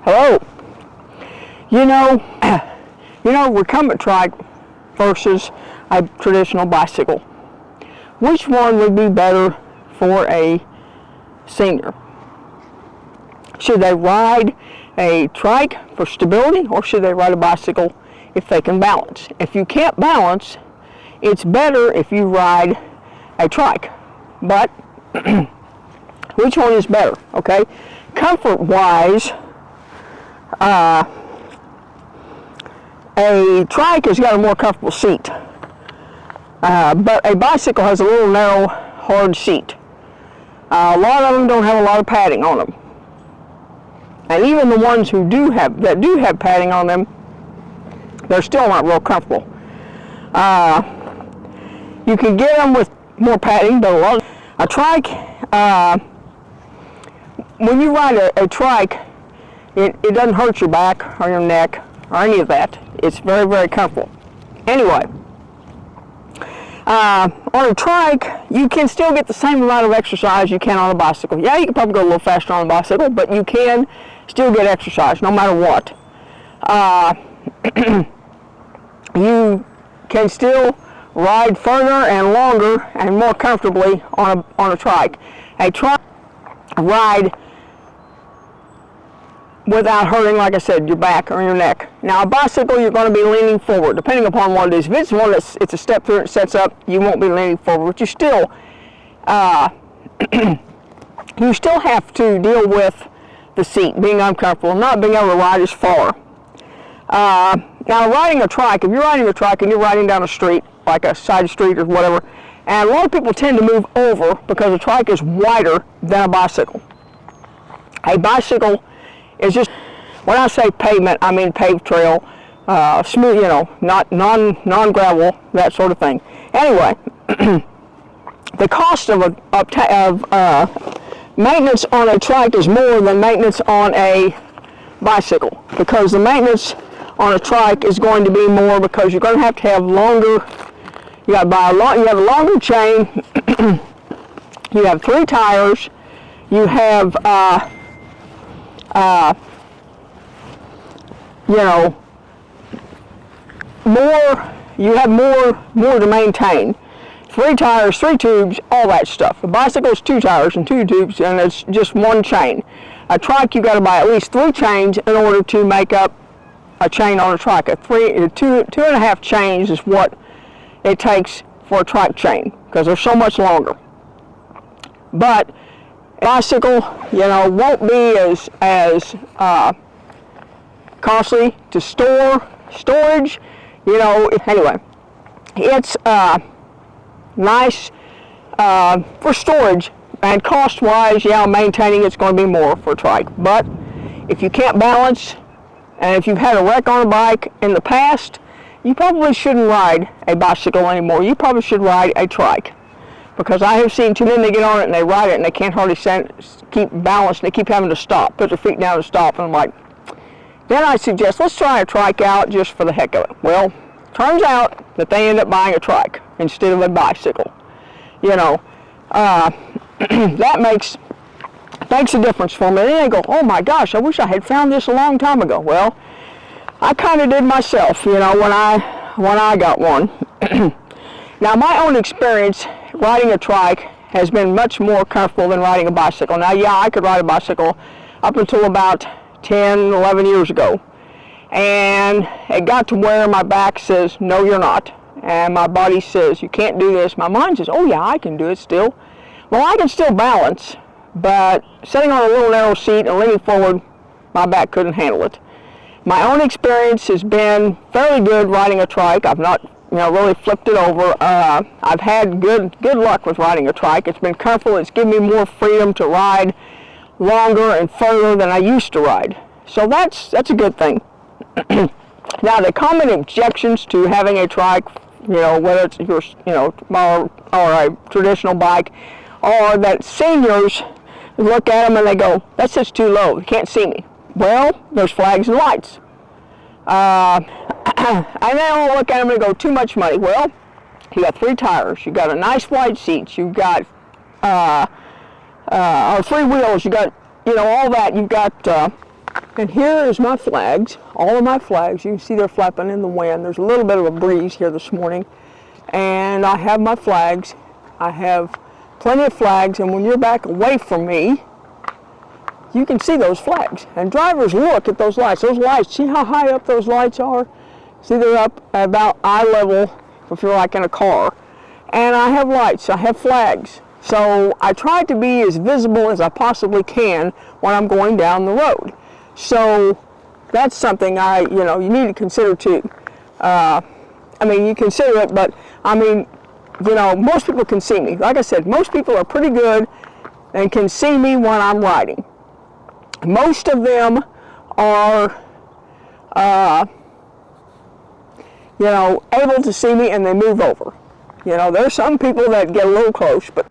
Hello. You know, recumbent trike versus a traditional bicycle. Which one would be better for a senior? Should they ride a trike for stability, or should they ride a bicycle if they can balance? If you can't balance, it's better if you ride a trike. But which one is better? Okay, comfort-wise, a trike has got a more comfortable seat, but a bicycle has a little narrow, hard seat. A lot of them don't have a lot of padding on them, and even the ones who do have padding on them, they're still not real comfortable. You can get them with more padding, but a trike, when you ride a trike, it doesn't hurt your back or your neck or any of that. It's very, very comfortable. Anyway, on a trike, you can still get the same amount of exercise you can on a bicycle. Yeah, you can probably go a little faster on a bicycle, but you can still get exercise no matter what. You can still ride further and longer and more comfortably on a trike. A trike ride without hurting, like I said, your back or your neck. Now, a bicycle, you're going to be leaning forward, depending upon what it is. If it's one it's a step through and sets up, you won't be leaning forward, but you still, you still have to deal with the seat being uncomfortable, not being able to ride as far. Now, riding a trike, if you're riding a trike and you're riding down a street, like a side street or whatever, and a lot of people tend to move over because a trike is wider than a bicycle. A bicycle is just, when I say pavement, I mean paved trail, smooth, not non-gravel, that sort of thing. Anyway, the cost of maintenance on a trike is more than maintenance on a bicycle, because the maintenance on a trike is going to be more because you're going to have longer. You have a longer chain. You have 3 tires. You have more to maintain. 3 tires, 3 tubes, all that stuff. A bicycle's 2 tires and 2 tubes, and it's just 1 chain. A trike, you've got to buy at least 3 chains in order to make up a chain on a trike. Two and a half chains is what it takes for a trike chain, because they're so much longer. But a bicycle, won't be as costly to storage. Anyway, it's nice for storage, and cost-wise, maintaining it's going to be more for a trike. But if you can't balance, and if you've had a wreck on a bike in the past, you probably shouldn't ride a bicycle anymore. You probably should ride a trike, because I have seen too many that get on it and they ride it and they can't hardly keep balance, and they keep having to stop, put their feet down and stop, and I'm like, then I suggest, let's try a trike out just for the heck of it. Well, turns out that they end up buying a trike instead of a bicycle. That makes a difference for me. And then they go, oh my gosh, I wish I had found this a long time ago. Well, I kind of did myself, when I got one. Now, my own experience riding a trike has been much more comfortable than riding a bicycle. Now, yeah, I could ride a bicycle up until about 10, 11 years ago. And it got to where my back says, no, you're not. And my body says, you can't do this. My mind says, oh yeah, I can do it still. Well, I can still balance, but sitting on a little narrow seat and leaning forward, my back couldn't handle it. My own experience has been fairly good riding a trike. I've not, really flipped it over. I've had good luck with riding a trike. It's been comfortable. It's given me more freedom to ride longer and further than I used to ride. So that's a good thing. Now, the common objections to having a trike, whether it's your, or a traditional bike, are that seniors look at them and they go, that sits too low, you can't see me. Well, there's flags and lights. And they all look at them and go, too much money. Well, you got 3 tires, you got a nice wide seat, you've got 3 wheels, you got, all that. You've got And here is my flags, all of my flags. You can see they're flapping in the wind. There's a little bit of a breeze here this morning. And I have my flags. I have plenty of flags, and when you're back away from me, you can see those flags. And drivers look at those lights. Those lights, see how high up those lights are? See, they're up at about eye level if you're like in a car. And I have lights, I have flags. So I try to be as visible as I possibly can when I'm going down the road. So that's something you need to consider too. I mean, you consider it, but I mean, most people can see me. Like I said, most people are pretty good and can see me when I'm riding. Most of them are, able to see me and they move over. There's some people that get a little close, but